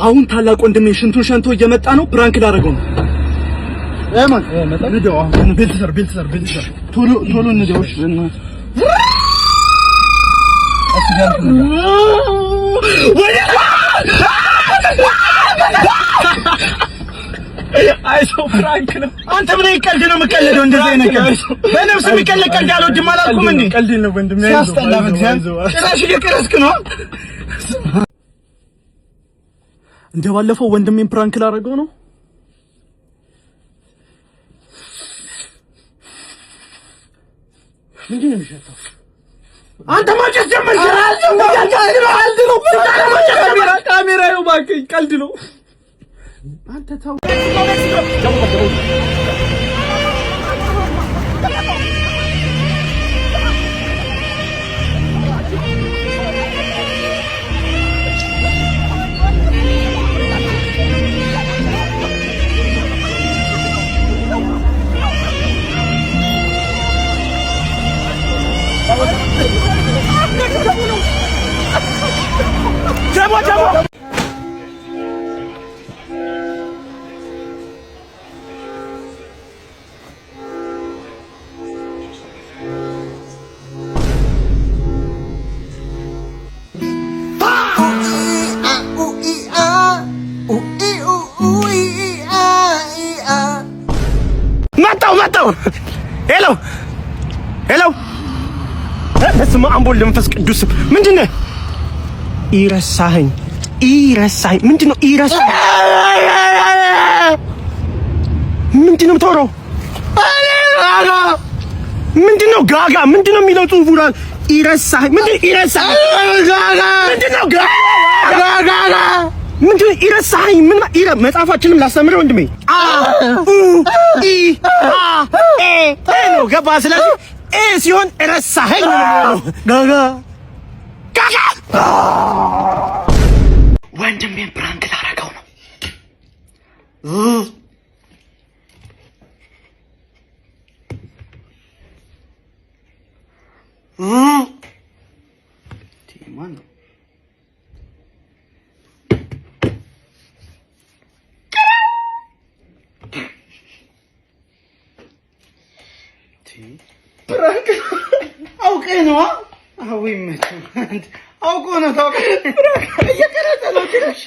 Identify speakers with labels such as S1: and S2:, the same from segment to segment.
S1: አሁን ታላቅ ወንድሜ ሽንቱን ሸንቶ እየመጣ ነው። ፕራንክ ላደርገው ነው። ማን ንደው አሁን ቤልሰር ቶሎ ንደውሽ አይሶ ፍራንክ ነው። አንተ ምን ይቀልድ ነው የምቀልደው? እንደዚህ አይነት ቀልድ በነፍስ የሚቀልድ ቀልድ አልወድም አላልኩም እንዴ? ቀልድ ነው ወንድሜ። ያስጠላ በእግዚአብሔር ጭራሽ እየቀረስክ ነው። እንደባለፈው ወንድሜን ፕራንክ ላደርገው ነው። ምንድን ነው የሚሸተው? አንተ ማጨስ ጀመር። ካሜራ ነው እባክህ፣ ቀልድ ነው። አንተ ተው። መጣው ሄሎ በስመ አብ ወወልድ ወመንፈስ ቅዱስ። ምንድነው ይረሳኸኝ? ምንድነው ይረሳኸኝ? ምንድነው የምታወራው? ምንድነው ጋጋ? ምንድነው የሚለው ጽሁፉ? ይረሳኸኝ? ምንድነው ይረሳኸኝ? ምንድነው ጋጋ? ምንድነው ይረሳኸኝ? ምን መጽሐፋችንም ላስተምረው ወንድሜ። ነው ገባ? ስለዚህ ሲሆን ረሳኸኝ ነው ጋጋ ወንድሜን ፕራንክ ላደርገው ነው። ማን ነው? ፕራንክ አውቀህ ነው? አዎ ይመችህ። አውቆ ነው ታውቀህ። እየቀረጸ ነው ትንሽ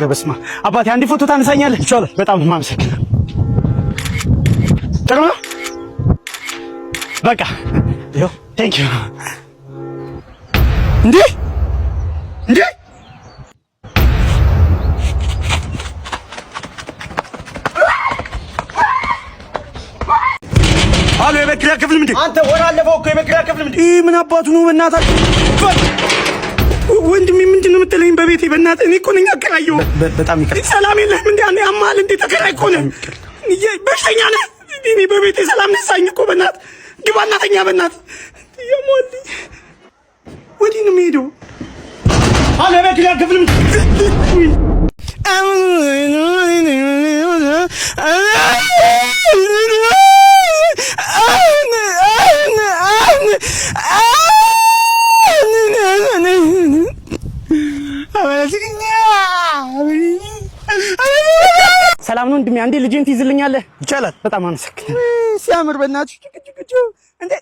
S1: በስማ አባቴ አንድ ፎቶ ታነሳኛለህ? ይቻላል። በጣም ማመሰግናለሁ። ጥሩ ነው። በቃ ይኸው ቴንክ ዩ። እንዴ አሎ፣ የቤት ኪራይ ክፍል ምንድን? አንተ ወር አለፈው እኮ የቤት ኪራይ ክፍል ምንድን? ይሄ ምን አባቱ ነው? በእናታችሁ ወንድሜ ምንድን ነው የምትለኝ? በቤቴ በእናትህ እኔ እኮ ነኝ አከራየው። በጣም ይቅርታ። ሰላም የለህም እንዴ? አንዴ አማል እንዴ? ተከራይ እኮ ነህ። በሽተኛ ነህ። እኔ በቤቴ ሰላም ነሳኝ እኮ። በእናትህ ግባ እናተኛ። በእናትህ የሞል ወዲህ ነው የምሄደው። አለ ቤት ኪራይ ክፍል ሰላም ነው ወንድሜ? አንዴ ልጄን ትይዝልኛለህ? ይቻላል። በጣም አመሰግናለሁ። ሲያምር በእናትሽ ጭቅጭቅጭ እንዴ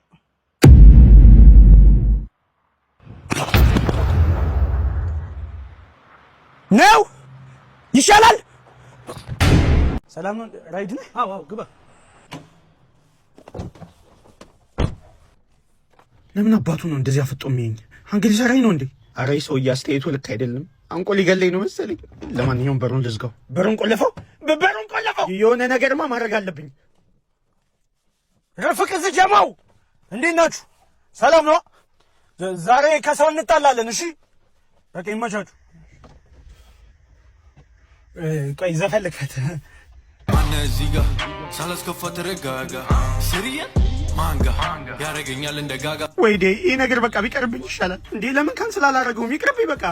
S1: ነው ይሻላል። ሰላም ነው ራይድ ነህ? አዎ ግባ። ለምን አባቱ ነው እንደዚህ አፍጦ የሚይኝ? አንግዲህ ሰራኝ ነው እንዴ? ኧረ ሰውዬ አስተያየቱ ልክ አይደለም። አንቆ ሊገለኝ ነው መሰለኝ። ለማንኛውም በሩን ልዝጋው። በሩን ቆልፈው። የሆነ ነገርማ ማድረግ አለብኝ። ረፍቅስ ጀማው እንዴት ናችሁ? ሰላም ነው? ዛሬ ከሰው እንጣላለን። እሺ በቃ ይመቻችሁ። ቆይ ዘፈን ልክፈት።
S2: ማነ እዚህ ጋር ሳላስከፋ ተረጋጋ። ሲሪያ ማንጋ ያረገኛል እንደ ጋጋ።
S1: ወይዴ ይሄ ነገር በቃ ቢቀርብኝ ይሻላል እንዴ። ለምን ካንስል አላደረገውም? ይቅርብኝ በቃ